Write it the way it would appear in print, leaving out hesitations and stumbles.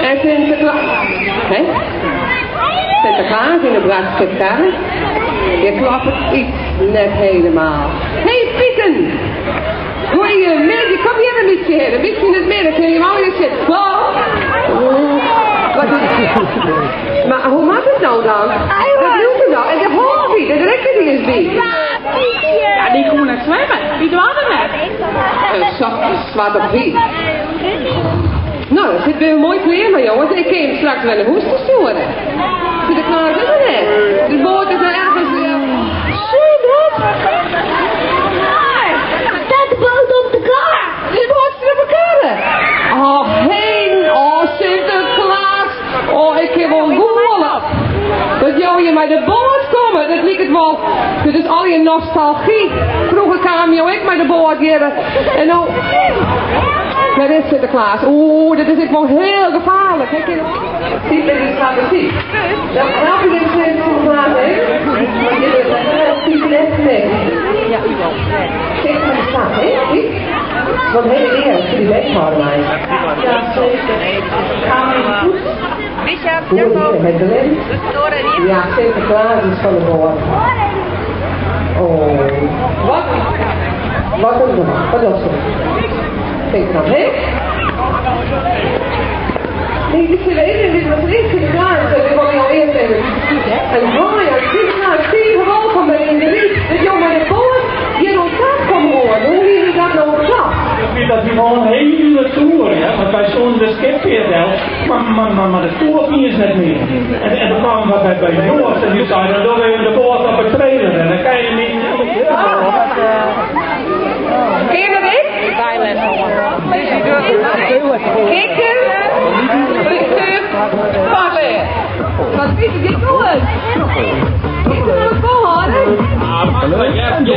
En Sinterklaas. Hè? Sinterklaas in de Bratse kerk. Je klopt het iets net helemaal. Hey Pieten! Goeiemiddag, kom hier een beetje heen. Een beetje in het midden, kun je maar eens zitten. Wow! Maar hoe maakt het nou dan? Wat doet het nou? En de hobby, de rekken die is die. Ja, die gewoon naar zwemmen. Die doen we net. Een zachte zwarte piet. Nou, dat zit weer een mooi kleren, jongens. Ik kan hem straks wel een hoest sturen. Zit er klaar in net? De boot is nou ergens weer. Zie dat? Staat de boot op de kar? De boot is op elkaar. Oh, heen. Oh, Sinterklaas. Oh, ik heb wel goelen. Dat jou met de boot komen, dat liep het wel. Dit is al je nostalgie. Vroeger kwam jou ik met de boot hier. En nou... Daar is Sinterklaas. Oeh, dit is wel heel gevaarlijk. Kijk je ziet dit is strategie. Dan help je dit Sinterklaas, hè? Want dit is een net nee. Ja, u wel. Kijk maar de staat, hè? Wat heel eerlijk voor die weghouden, mij. Ja, zeker. Gaan we goed? Ja, Sinterklaas is van de boord. Oh, wat? Wat een dom. Wat is het? Kijk dan, hè? Nee, dit is even, dit was niet Sinterklaas. Ik wil jou eerst even. En mooi, Sinterklaas, zie je gewoon van mij in de riet. Dat jou met de boord hier op tafel kan horen. Hoe wil je dat nou klap? Ik vind dat die gewoon een hele toer, ja. Want wij stonden de skipveerdel, maar de toer is net meer. En dan kwamen we bij de jongens en die zeiden, dan doen we de boord op het trailer en dan kan je niet. Ken je dat ik? Bijles Kikken. Rustig. Pakken. Wat vind je dit goed? Ik wil het volhouden. Ah, maar jij hebt